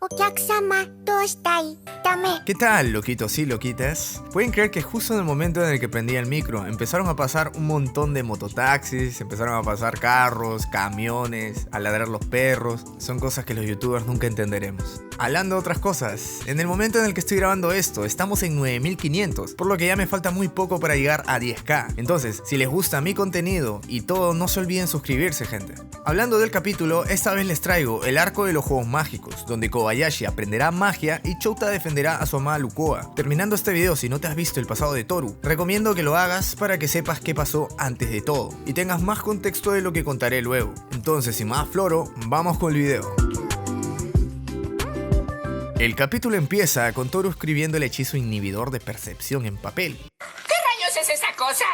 Okyaksama, doustai? Dame. ¿Qué tal, loquitos y loquitas? ¿Pueden creer que justo en el momento en el que prendí el micro empezaron a pasar un montón de mototaxis, empezaron a pasar carros, camiones, a ladrar los perros? Son cosas que los youtubers nunca entenderemos. Hablando de otras cosas, en el momento en el que estoy grabando esto, estamos en 9500, por lo que ya me falta muy poco para llegar a 10k. Entonces, si les gusta mi contenido y todo, no se olviden suscribirse, gente. Hablando del capítulo, esta vez les traigo el arco de los juegos mágicos, donde Kobayashi aprenderá magia y Chouta defenderá a su amada Lukoa. Terminando este video, si no te has visto el pasado de Toru, recomiendo que lo hagas para que sepas qué pasó antes de todo y tengas más contexto de lo que contaré luego. Entonces, sin más floro, vamos con el video. El capítulo empieza con Toru escribiendo el hechizo inhibidor de percepción en papel. ¿Qué rayos es esa cosa?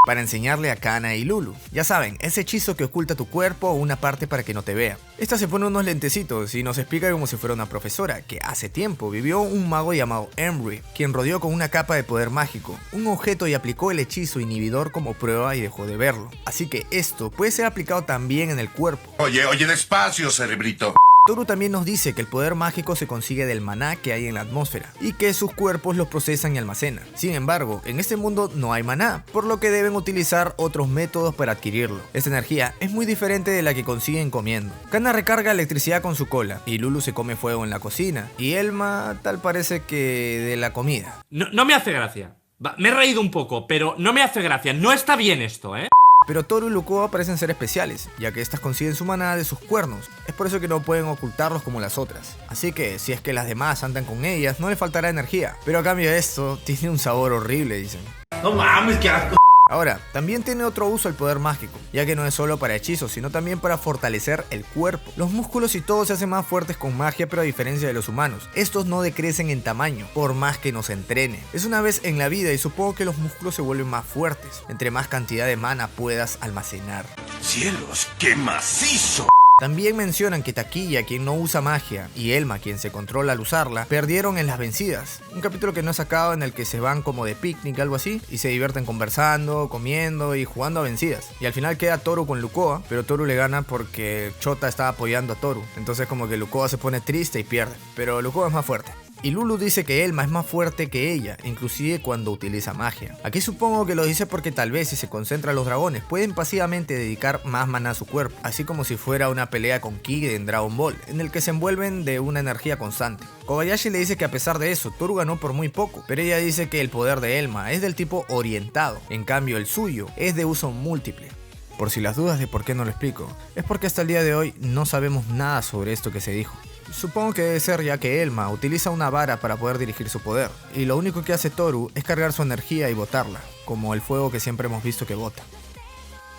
Para enseñarle a Kana y Lulu. Ya saben, ese hechizo que oculta tu cuerpo o una parte para que no te vea. Esta se pone unos lentecitos y nos explica como si fuera una profesora que hace tiempo vivió un mago llamado Emry, quien rodeó con una capa de poder mágico un objeto y aplicó el hechizo inhibidor como prueba y dejó de verlo. Así que esto puede ser aplicado también en el cuerpo. Oye, despacio, cerebrito. Toru también nos dice que el poder mágico se consigue del maná que hay en la atmósfera y que sus cuerpos los procesan y almacenan. Sin embargo, en este mundo no hay maná, por lo que deben utilizar otros métodos para adquirirlo. Esta energía es muy diferente de la que consiguen comiendo. Kana recarga electricidad con su cola y Lulu se come fuego en la cocina y Elma tal parece que de la comida. No me hace gracia. Me he reído un poco, pero no me hace gracia. No está bien esto, ¿eh? Pero Toru y Lukoa parecen ser especiales, ya que estas consiguen su maná de sus cuernos. Es por eso que no pueden ocultarlos como las otras. Así que si es que las demás andan con ellas, no les faltará energía. Pero a cambio de esto, tiene un sabor horrible, dicen. No mames, qué asco. Ahora, también tiene otro uso el poder mágico, ya que no es solo para hechizos, sino también para fortalecer el cuerpo. Los músculos y todo se hacen más fuertes con magia, pero a diferencia de los humanos, estos no decrecen en tamaño, por más que nos entrenen. Es una vez en la vida y supongo que los músculos se vuelven más fuertes, entre más cantidad de mana puedas almacenar. ¡Cielos, qué macizo! También mencionan que Takiya, quien no usa magia, y Elma, quien se controla al usarla, perdieron en las vencidas. Un capítulo que no he sacado en el que se van como de picnic, algo así, y se divierten conversando, comiendo y jugando a vencidas. Y al final queda Toru con Lukoa, pero Toru le gana porque Chouta está apoyando a Toru. Entonces como que Lukoa se pone triste y pierde, pero Lukoa es más fuerte. Y Lulu dice que Elma es más fuerte que ella, inclusive cuando utiliza magia. Aquí supongo que lo dice porque tal vez si se concentra los dragones pueden pasivamente dedicar más maná a su cuerpo, así como si fuera una pelea con Ki en Dragon Ball, en el que se envuelven de una energía constante. Kobayashi le dice que a pesar de eso, Toru ganó por muy poco, pero ella dice que el poder de Elma es del tipo orientado, en cambio el suyo es de uso múltiple. Por si las dudas de por qué no lo explico, es porque hasta el día de hoy no sabemos nada sobre esto que se dijo. Supongo que debe ser ya que Elma utiliza una vara para poder dirigir su poder, y lo único que hace Toru es cargar su energía y botarla, como el fuego que siempre hemos visto que bota.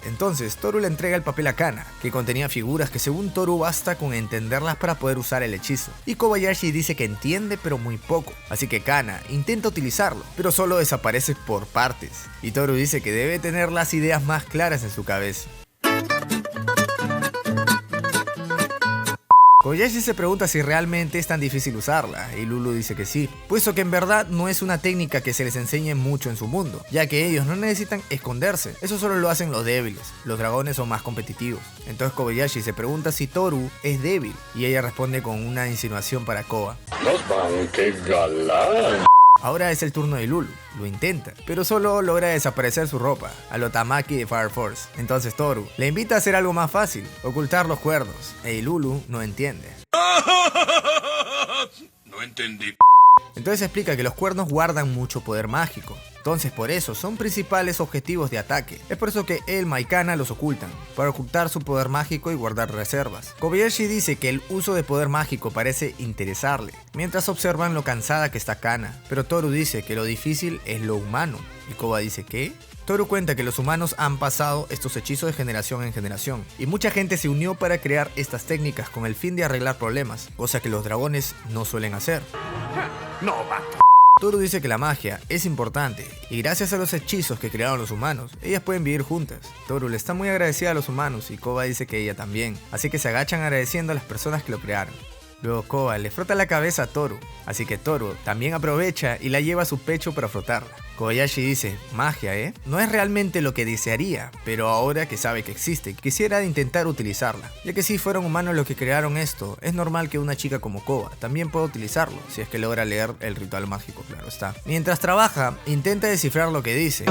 Entonces Toru le entrega el papel a Kana, que contenía figuras que según Toru basta con entenderlas para poder usar el hechizo, y Kobayashi dice que entiende pero muy poco, así que Kana intenta utilizarlo, pero solo desaparece por partes, y Toru dice que debe tener las ideas más claras en su cabeza. Kobayashi se pregunta si realmente es tan difícil usarla, y Lulu dice que sí, puesto que en verdad no es una técnica que se les enseñe mucho en su mundo, ya que ellos no necesitan esconderse, eso solo lo hacen los débiles, los dragones son más competitivos. Entonces Kobayashi se pregunta si Toru es débil, y ella responde con una insinuación para Koba. ¡Qué galán! Ahora es el turno de Lulu, lo intenta, pero solo logra desaparecer su ropa, a lo Tamaki de Fire Force. Entonces Toru le invita a hacer algo más fácil, ocultar los cuernos, y Lulu no entiende. No entendí. Entonces explica que los cuernos guardan mucho poder mágico, entonces por eso son principales objetivos de ataque. Es por eso que Elma y Kana los ocultan, para ocultar su poder mágico y guardar reservas. Kobayashi dice que el uso de poder mágico parece interesarle, mientras observan lo cansada que está Kana, pero Toru dice que lo difícil es lo humano, y Koba dice ¿qué? Toru cuenta que los humanos han pasado estos hechizos de generación en generación, y mucha gente se unió para crear estas técnicas con el fin de arreglar problemas, cosa que los dragones no suelen hacer. No, vato. Toru dice que la magia es importante y gracias a los hechizos que crearon los humanos, ellas pueden vivir juntas. Toru le está muy agradecida a los humanos y Koba dice que ella también, así que se agachan agradeciendo a las personas que lo crearon. Luego Koba le frota la cabeza a Toru, así que Toru también aprovecha y la lleva a su pecho para frotarla. Kobayashi dice, magia, ¿eh? No es realmente lo que desearía, pero ahora que sabe que existe, quisiera intentar utilizarla. Ya que si fueron humanos los que crearon esto, es normal que una chica como Koba también pueda utilizarlo, si es que logra leer el ritual mágico, claro está. Mientras trabaja, intenta descifrar lo que dice.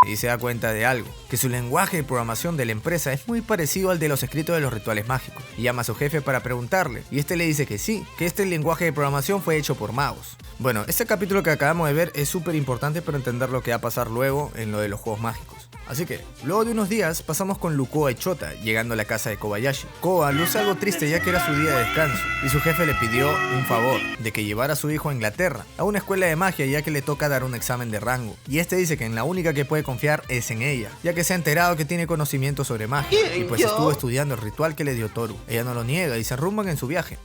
Y se da cuenta de algo, que su lenguaje de programación de la empresa es muy parecido al de los escritos de los rituales mágicos. Y llama a su jefe para preguntarle, y este le dice que sí, que este lenguaje de programación fue hecho por magos. Bueno, este capítulo que acabamos de ver es súper importante para entender lo que va a pasar luego en lo de los juegos mágicos. Así que, luego de unos días, pasamos con Lukoa y Chota, llegando a la casa de Kobayashi. Koba luce algo triste ya que era su día de descanso, y su jefe le pidió un favor, de que llevara a su hijo a Inglaterra, a una escuela de magia ya que le toca dar un examen de rango. Y este dice que en la única que puede confiar es en ella, ya que se ha enterado que tiene conocimiento sobre magia, y pues estuvo estudiando el ritual que le dio Toru. Ella no lo niega y se arrumban en su viaje.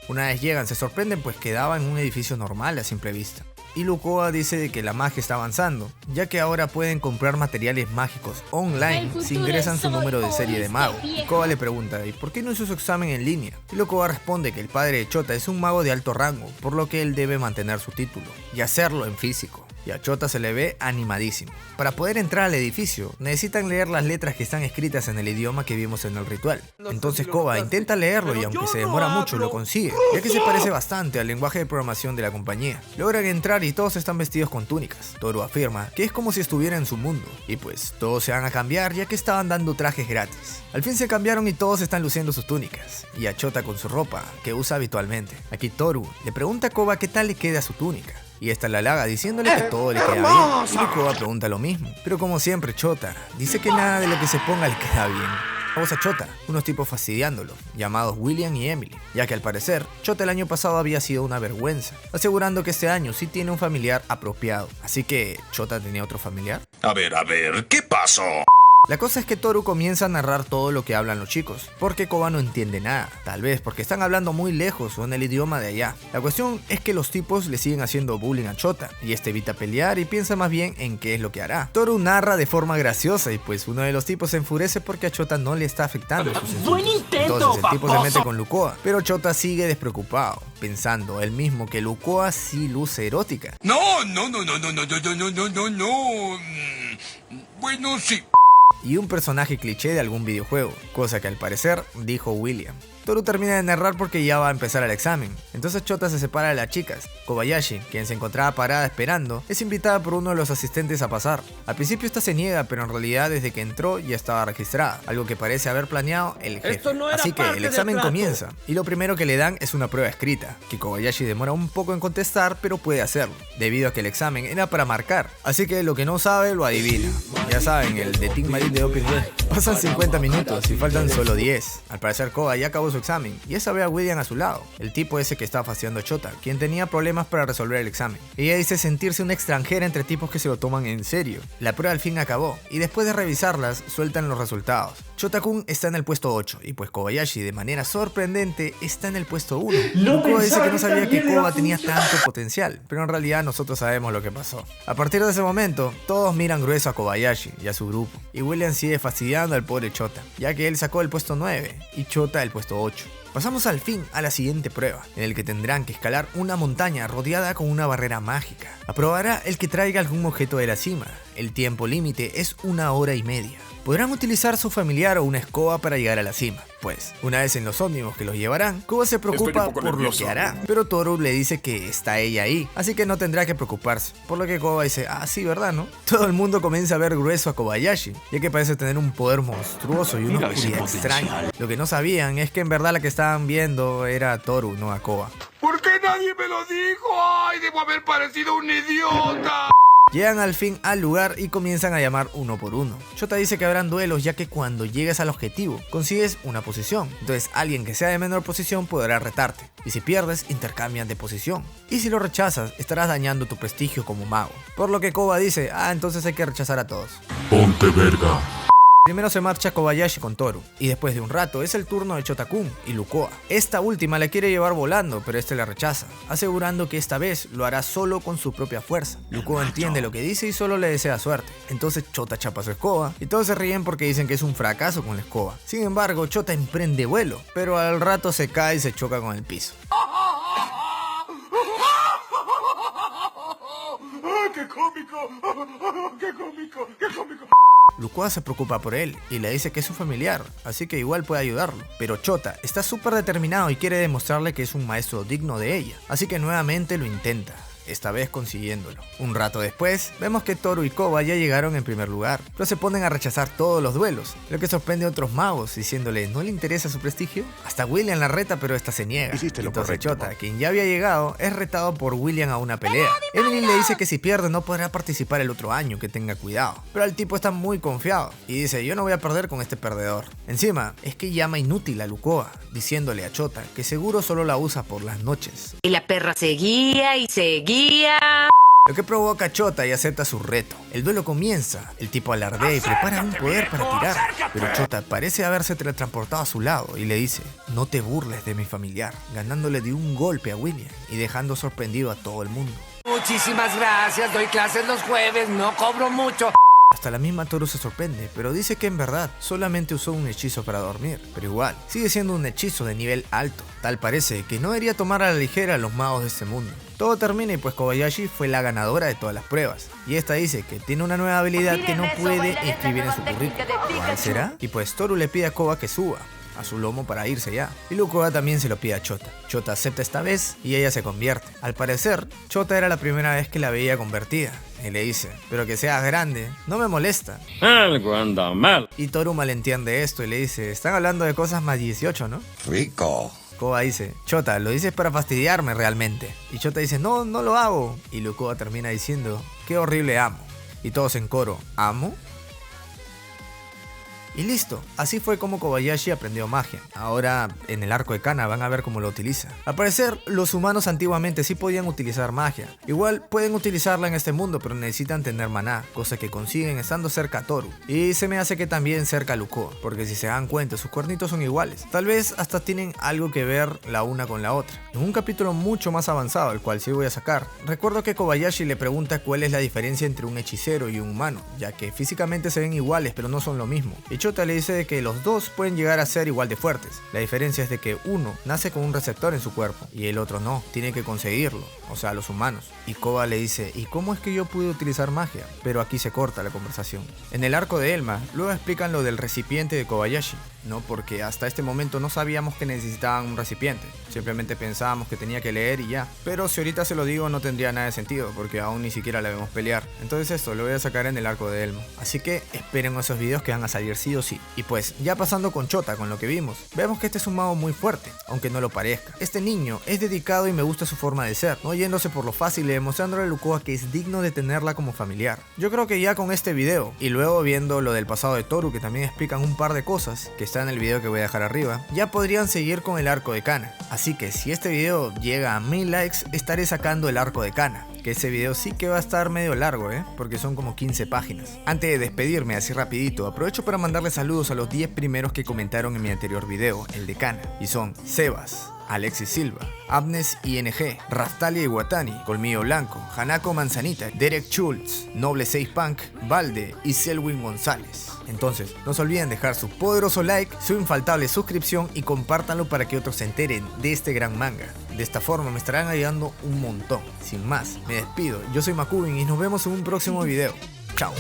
Una vez llegan, se sorprenden pues quedaba en un edificio normal a simple vista. Y Lukoa dice de que la magia está avanzando, ya que ahora pueden comprar materiales mágicos online si ingresan su número de serie de mago. Y Koba le pregunta, ¿y por qué no hizo su examen en línea? Y Lukoa responde que el padre de Chota es un mago de alto rango, por lo que él debe mantener su título y hacerlo en físico. Y a Chota se le ve animadísimo. Para poder entrar al edificio, necesitan leer las letras que están escritas en el idioma que vimos en el ritual. Entonces Koba intenta leerlo y aunque se demora mucho, lo consigue, ya que se parece bastante al lenguaje de programación de la compañía. Logran entrar y todos están vestidos con túnicas. Toru afirma que es como si estuviera en su mundo. Y pues, todos se van a cambiar ya que estaban dando trajes gratis. Al fin se cambiaron y todos están luciendo sus túnicas. Y a Chota con su ropa, que usa habitualmente. Aquí Toru le pregunta a Koba qué tal le queda su túnica. Y esta la halaga diciéndole que todo le queda bien. Y Lukoa pregunta lo mismo. Pero como siempre Chota dice que nada de lo que se ponga le queda bien. Vamos a Chota, unos tipos fastidiándolo, llamados William y Emily, ya que al parecer Chota el año pasado había sido una vergüenza, asegurando que este año sí tiene un familiar apropiado. Así que, ¿Chota tenía otro familiar? A ver, ¿qué pasó? La cosa es que Toru comienza a narrar todo lo que hablan los chicos, porque Koba no entiende nada, tal vez porque están hablando muy lejos o en el idioma de allá. La cuestión es que los tipos le siguen haciendo bullying a Chota, y este evita pelear y piensa más bien en qué es lo que hará. Toru narra de forma graciosa y pues uno de los tipos se enfurece porque a Chota no le está afectando su sensualidad. ¡Buen intento, Entonces el tipo se baboso! mete con Lukoa, pero Chota sigue despreocupado, pensando él mismo que Lukoa sí luce erótica. No. Bueno, sí. Y un personaje cliché de algún videojuego, cosa que al parecer dijo William. Toru termina de narrar porque ya va a empezar el examen. Entonces Chota se separa de las chicas. Kobayashi, quien se encontraba parada esperando, es invitada por uno de los asistentes a pasar. Al principio esta se niega, pero en realidad desde que entró ya estaba registrada, algo que parece haber planeado el jefe. Así que el examen comienza, y lo primero que le dan es una prueba escrita, que Kobayashi demora un poco en contestar, pero puede hacerlo, debido a que el examen era para marcar. Así que lo que no sabe lo adivina. Ya saben, el de Team Marín de Open World. Pasan 50 minutos y faltan solo 10. Al parecer Koba ya acabó su examen y esa ve a William a su lado, el tipo ese que estaba fastidiando a Chota, quien tenía problemas para resolver el examen. Ella dice sentirse una extranjera entre tipos que se lo toman en serio. La prueba al fin acabó y después de revisarlas sueltan los resultados. Chota-kun está en el puesto 8 y pues Kobayashi de manera sorprendente está en el puesto 1. Lukoa dice que no sabía que Koba tenía tanto potencial, pero en realidad nosotros sabemos lo que pasó. A partir de ese momento, todos miran grueso a Kobayashi y a su grupo, y William sigue fastidiando al pobre Chota, ya que él sacó el puesto 9 y Chota el puesto 8. Pasamos al fin a la siguiente prueba, en el que tendrán que escalar una montaña rodeada con una barrera mágica. Aprobará el que traiga algún objeto de la cima. El tiempo límite es 1 hora y media. Podrán utilizar su familiar o una escoba para llegar a la cima. Pues, una vez en los ómnibus que los llevarán, Koba se preocupa por lo que hará, pero Toru le dice que está ella ahí, así que no tendrá que preocuparse, por lo que Koba dice, ah sí, ¿verdad, no? Todo el mundo comienza a ver grueso a Kobayashi, ya que parece tener un poder monstruoso y una oscuridad extraña. Lo que no sabían es que en verdad la que estaban viendo era a Toru, no a Koba. ¿Por qué nadie me lo dijo? ¡Ay, debo haber parecido un idiota! Llegan al fin al lugar y comienzan a llamar uno por uno. Chota dice que habrán duelos ya que cuando llegas al objetivo consigues una posición. Entonces alguien que sea de menor posición podrá retarte. Y si pierdes, intercambian de posición. Y si lo rechazas, estarás dañando tu prestigio como mago. Por lo que Koba dice, entonces hay que rechazar a todos. Ponte verga. Primero se marcha Kobayashi con Toru, y después de un rato es el turno de Chota-kun y Lukoa. Esta última la quiere llevar volando, pero este la rechaza, asegurando que esta vez lo hará solo con su propia fuerza. Lukoa entiende lo que dice y solo le desea suerte. Entonces Chota chapa su escoba, y todos se ríen porque dicen que es un fracaso con la escoba. Sin embargo, Chota emprende vuelo, pero al rato se cae y se choca con el piso. ¡Qué cómico! ¡Qué cómico! ¡Qué cómico! Lukoa se preocupa por él y le dice que es su familiar, así que igual puede ayudarlo. Pero Chota está súper determinado y quiere demostrarle que es un maestro digno de ella, así que nuevamente lo intenta, esta vez consiguiéndolo. Un rato después, vemos que Toru y Koba ya llegaron en primer lugar, pero se ponen a rechazar todos los duelos, lo que sorprende a otros magos, diciéndole ¿no le interesa su prestigio? Hasta William la reta, pero esta se niega. Hiciste lo Entonces correcto, Chota, quien ya había llegado, es retado por William a una pelea. Evelyn le dice que si pierde no podrá participar el otro año, que tenga cuidado. Pero el tipo está muy confiado y dice yo no voy a perder con este perdedor. Encima, es que llama inútil a Lukoa, diciéndole a Chota que seguro solo la usa por las noches. Y la perra seguía y seguía. Lo que provoca a Chota y acepta su reto. El duelo comienza, el tipo alardea y prepara un poder para tirar, pero Chota parece haberse teletransportado a su lado y le dice no te burles de mi familiar, ganándole de un golpe a William y dejando sorprendido a todo el mundo. Muchísimas gracias, doy clases los jueves, no cobro mucho. Hasta la misma Toru se sorprende, pero dice que en verdad solamente usó un hechizo para dormir, pero igual, sigue siendo un hechizo de nivel alto. Tal parece que no debería tomar a la ligera a los magos de este mundo. Todo termina y pues Kobayashi fue la ganadora de todas las pruebas, y esta dice que tiene una nueva habilidad que no puede inscribir en su currículum. ¿Cuál será? Y pues Toru le pide a Koba que suba a su lomo para irse ya. Y Lukoa también se lo pide a Chota. Chota acepta esta vez y ella se convierte. Al parecer, Chota era la primera vez que la veía convertida. Y le dice, pero que seas grande, no me molesta. Algo anda mal. Y Toru malentiende esto y le dice, están hablando de cosas más 18, ¿no? Rico. Koba dice, Chota, lo dices para fastidiarme realmente. Y Chota dice, no, no lo hago. Y Lukoa termina diciendo, qué horrible amo. Y todos en coro, ¿amo? Y listo, así fue como Kobayashi aprendió magia. Ahora en el arco de Kana van a ver cómo lo utiliza. Al parecer los humanos antiguamente sí podían utilizar magia. Igual pueden utilizarla en este mundo, pero necesitan tener maná, cosa que consiguen estando cerca a Toru. Y se me hace que también cerca a Lukoa, porque si se dan cuenta sus cuernitos son iguales. Tal vez hasta tienen algo que ver la una con la otra. En un capítulo mucho más avanzado, el cual sí voy a sacar, recuerdo que Kobayashi le pregunta cuál es la diferencia entre un hechicero y un humano, ya que físicamente se ven iguales pero no son lo mismo. Y Chota le dice que los dos pueden llegar a ser igual de fuertes. La diferencia es de que uno nace con un receptor en su cuerpo y el otro no, tiene que conseguirlo, o sea, los humanos. Y Koba le dice, ¿y cómo es que yo pude utilizar magia? Pero aquí se corta la conversación. En el arco de Elma, luego explican lo del recipiente de Kobayashi, ¿no? Porque hasta este momento no sabíamos que necesitaban un recipiente, simplemente pensábamos que tenía que leer y ya. Pero si ahorita se lo digo no tendría nada de sentido, porque aún ni siquiera la vemos pelear. Entonces esto lo voy a sacar en el arco de Elma, así que esperen esos videos que van a salir sí o sí. Y pues, ya pasando con Chota, con lo que vimos, vemos que este es un mago muy fuerte, aunque no lo parezca. Este niño es dedicado y me gusta su forma de ser, no yéndose por lo fácil y demostrándole a Lukoa que es digno de tenerla como familiar. Yo creo que ya con este video, y luego viendo lo del pasado de Toru, que también explican un par de cosas, que está en el video que voy a dejar arriba, ya podrían seguir con el arco de Kana. Así que si este video llega a 1000 likes, estaré sacando el arco de Kana. Que ese video sí que va a estar medio largo, porque son como 15 páginas. Antes de despedirme así rapidito, aprovecho para mandarle saludos a los 10 primeros que comentaron en mi anterior video, el de Kana. Y son Sebas, Alexis Silva, Abnes ING, Raftalia Iwatani, Colmillo Blanco, Hanako Manzanita, Derek Schultz, Noble 6 Punk, Valde y Selwyn González. Entonces, no se olviden dejar su poderoso like, su infaltable suscripción y compártanlo para que otros se enteren de este gran manga. De esta forma me estarán ayudando un montón. Sin más, me despido. Yo soy Makubin y nos vemos en un próximo video. Chao.